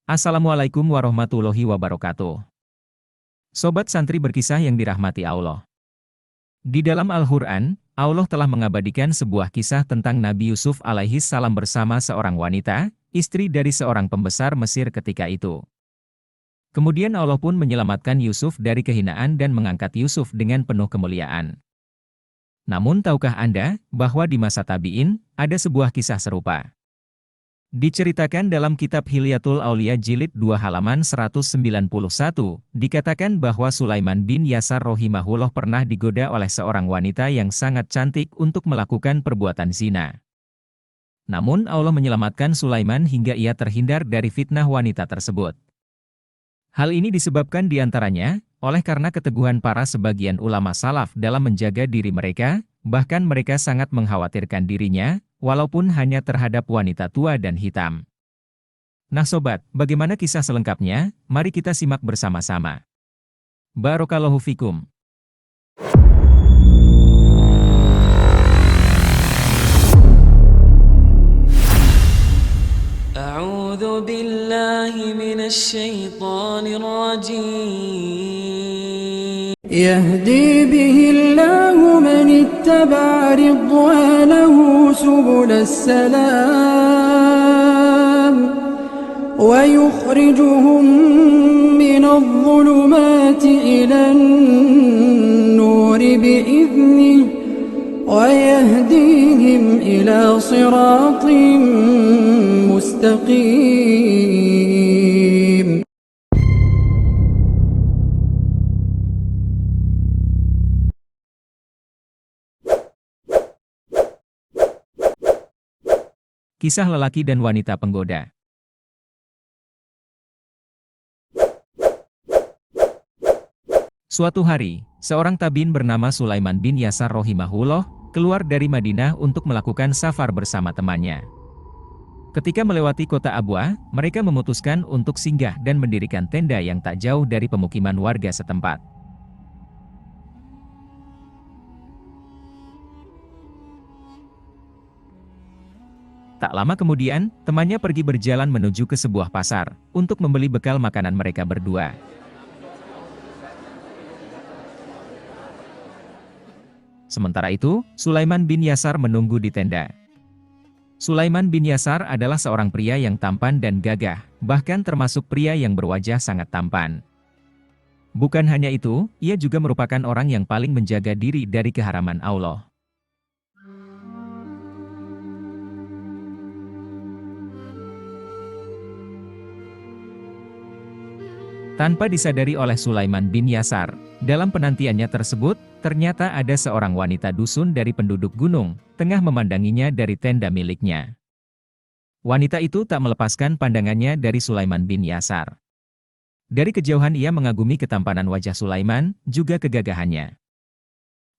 Assalamualaikum warahmatullahi wabarakatuh. Sobat santri berkisah yang dirahmati Allah. Di dalam Al-Quran, Allah telah mengabadikan sebuah kisah tentang Nabi Yusuf alaihi salam bersama seorang wanita, istri dari seorang pembesar Mesir ketika itu. Kemudian Allah pun menyelamatkan Yusuf dari kehinaan dan mengangkat Yusuf dengan penuh kemuliaan. Namun tahukah Anda bahwa di masa tabi'in, ada sebuah kisah serupa? Diceritakan dalam kitab Hilyatul Aulia Jilid 2 halaman 191, dikatakan bahwa Sulaiman bin Yasar rohimahullah pernah digoda oleh seorang wanita yang sangat cantik untuk melakukan perbuatan zina. Namun Allah menyelamatkan Sulaiman hingga ia terhindar dari fitnah wanita tersebut. Hal ini disebabkan diantaranya, oleh karena keteguhan para sebagian ulama salaf dalam menjaga diri mereka, bahkan mereka sangat mengkhawatirkan dirinya, walaupun hanya terhadap wanita tua dan hitam. Nah sobat, bagaimana kisah selengkapnya? Mari kita simak bersama-sama. Barakallahu fikum. أعوذ بالله من الشيطان الرجيم يهدي به الله من اتبع رضوانه سبل السلام ويخرجهم من الظلمات إلى النور بإذنه ويهديهم إلى صراط مستقيم. Kisah lelaki dan wanita penggoda. Suatu hari, seorang tabi'in bernama Sulaiman bin Yasar rohimahullah, keluar dari Madinah untuk melakukan safar bersama temannya. Ketika melewati kota Abwa, mereka memutuskan untuk singgah dan mendirikan tenda yang tak jauh dari pemukiman warga setempat. Tak lama kemudian, temannya pergi berjalan menuju ke sebuah pasar, untuk membeli bekal makanan mereka berdua. Sementara itu, Sulaiman bin Yasar menunggu di tenda. Sulaiman bin Yasar adalah seorang pria yang tampan dan gagah, bahkan termasuk pria yang berwajah sangat tampan. Bukan hanya itu, ia juga merupakan orang yang paling menjaga diri dari keharaman Allah. Tanpa disadari oleh Sulaiman bin Yasar, dalam penantiannya tersebut, ternyata ada seorang wanita dusun dari penduduk gunung, tengah memandanginya dari tenda miliknya. Wanita itu tak melepaskan pandangannya dari Sulaiman bin Yasar. Dari kejauhan ia mengagumi ketampanan wajah Sulaiman, juga kegagahannya.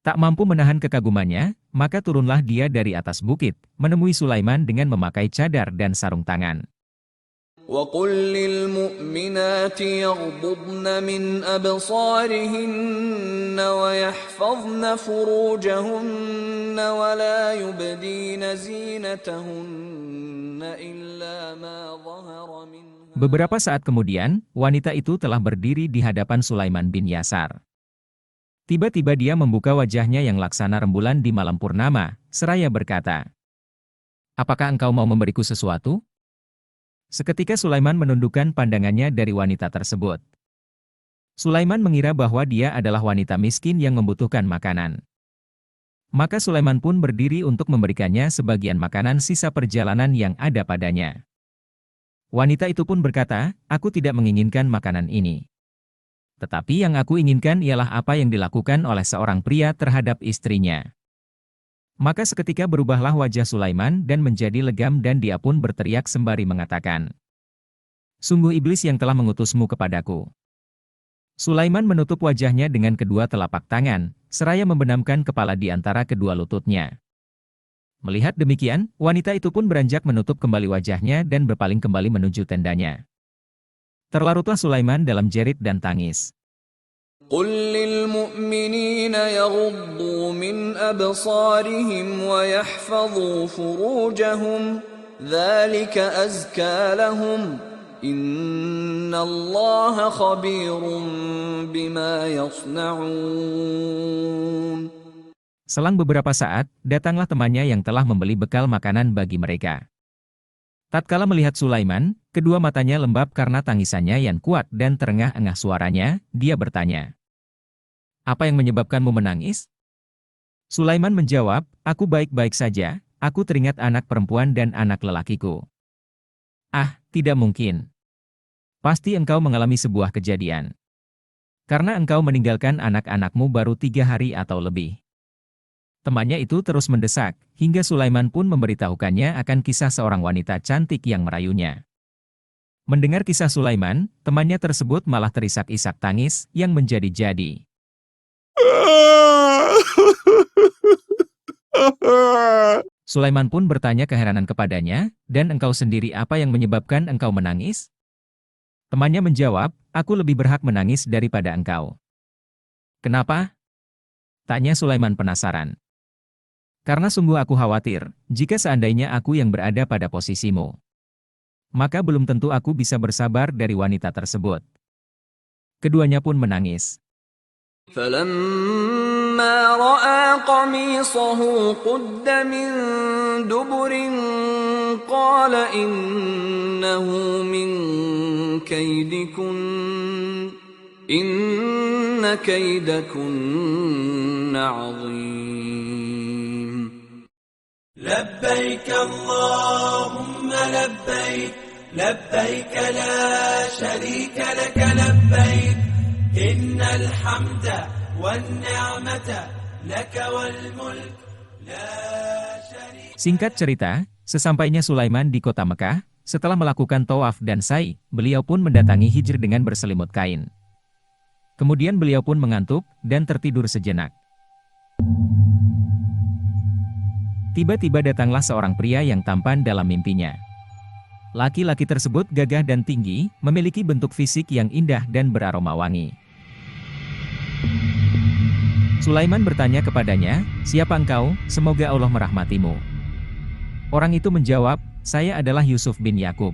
Tak mampu menahan kekagumannya, maka turunlah dia dari atas bukit, menemui Sulaiman dengan memakai cadar dan sarung tangan. وقل للمؤمنات يغضضن من أبصارهن ويحفظن فروجهن ولا يبدين زينتهن إلا ما ظهر منها. Beberapa saat kemudian, wanita itu telah berdiri di hadapan Sulaiman bin Yasar. Tiba-tiba dia membuka wajahnya yang laksana rembulan di malam purnama, seraya berkata, "Apakah engkau mau memberiku sesuatu?" Seketika Sulaiman menundukkan pandangannya dari wanita tersebut. Sulaiman mengira bahwa dia adalah wanita miskin yang membutuhkan makanan. Maka Sulaiman pun berdiri untuk memberikannya sebagian makanan sisa perjalanan yang ada padanya. Wanita itu pun berkata, "Aku tidak menginginkan makanan ini. Tetapi yang aku inginkan ialah apa yang dilakukan oleh seorang pria terhadap istrinya." Maka seketika berubahlah wajah Sulaiman dan menjadi legam dan dia pun berteriak sembari mengatakan, "Sungguh iblis yang telah mengutusmu kepadaku." Sulaiman menutup wajahnya dengan kedua telapak tangan, seraya membenamkan kepala di antara kedua lututnya. Melihat demikian, wanita itu pun beranjak menutup kembali wajahnya dan berpaling kembali menuju tendanya. Terlarutlah Sulaiman dalam jerit dan tangis. قل للمؤمنين يغضوا من أبصارهم ويحفظوا فروجهم ذلك أزكى لهم إن Innallaha khabirum bima yasna'un. Selang beberapa saat, datanglah temannya yang telah membeli bekal makanan bagi mereka. Tatkala melihat Sulaiman, kedua matanya lembab karena tangisannya yang kuat dan terengah-engah suaranya, dia bertanya, "Apa yang menyebabkanmu menangis?" Sulaiman menjawab, "Aku baik-baik saja, aku teringat anak perempuan dan anak lelakiku." "Ah, tidak mungkin. Pasti engkau mengalami sebuah kejadian. Karena engkau meninggalkan anak-anakmu baru 3 hari atau lebih." Temannya itu terus mendesak, hingga Sulaiman pun memberitahukannya akan kisah seorang wanita cantik yang merayunya. Mendengar kisah Sulaiman, temannya tersebut malah terisak-isak tangis yang menjadi-jadi. Sulaiman pun bertanya keheranan kepadanya, "Dan engkau sendiri apa yang menyebabkan engkau menangis?" Temannya menjawab, "Aku lebih berhak menangis daripada engkau." "Kenapa?" tanya Sulaiman penasaran. "Karena sungguh aku khawatir, jika seandainya aku yang berada pada posisimu, maka belum tentu aku bisa bersabar dari wanita tersebut." Keduanya pun menangis. فَلَمَّا رَأَىٰ قَمِيصَهُ قُدَّ مِن دُبُرٍ قَالَ إِنَّهُ مِن كَيْدِكُنَّ إِنَّ كَيْدَكُنَّ عَظِيمٌ. لبيك اللهم لبيك لبيك لا شريك لك لبيك إن الحمد والنعمة لك والملك لا شريك. Singkat cerita, sesampainya Sulaiman di kota Mekah, setelah melakukan tawaf dan sa'i, beliau pun mendatangi Hijr dengan berselimut kain. Kemudian beliau pun mengantuk dan tertidur sejenak. Tiba-tiba datanglah seorang pria yang tampan dalam mimpinya. Laki-laki tersebut gagah dan tinggi, memiliki bentuk fisik yang indah dan beraroma wangi. Sulaiman bertanya kepadanya, "Siapa engkau? Semoga Allah merahmatimu." Orang itu menjawab, "Saya adalah Yusuf bin Yakub."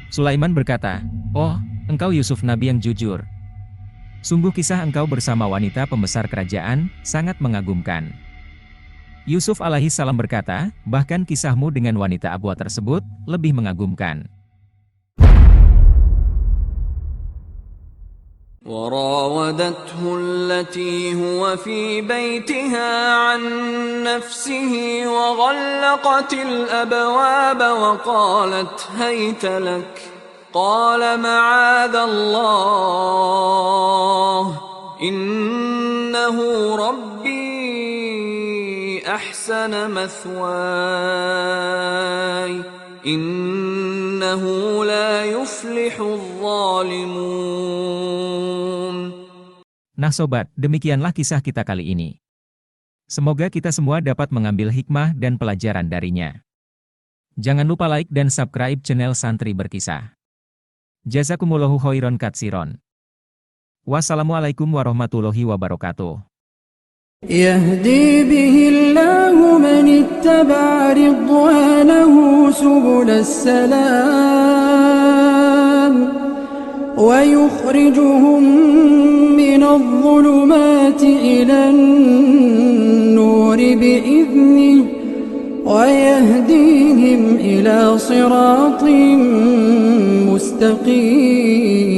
Sulaiman berkata, "Oh, engkau Yusuf Nabi yang jujur. Sungguh kisah engkau bersama wanita pembesar kerajaan, sangat mengagumkan." Yusuf alaihi salam berkata, "Bahkan kisahmu dengan wanita Abwa tersebut, lebih mengagumkan." وراودته التي هو في بيتها عن نفسه وغلقت الأبواب وقالت هيت لك قال معاذ الله إنه ربي أحسن مثواي إنه لا يفلح الظالمون. Nah sobat, demikianlah kisah kita kali ini. Semoga kita semua dapat mengambil hikmah dan pelajaran darinya. Jangan lupa like dan subscribe channel Santri Berkisah. Jazakumullahu khairan katsiron. Wassalamualaikum warahmatullahi wabarakatuh. يهدي به الله من اتبع رضوانه سبل السلام ويخرجهم من الظلمات إلى النور بإذنه ويهديهم إلى صراط مستقيم.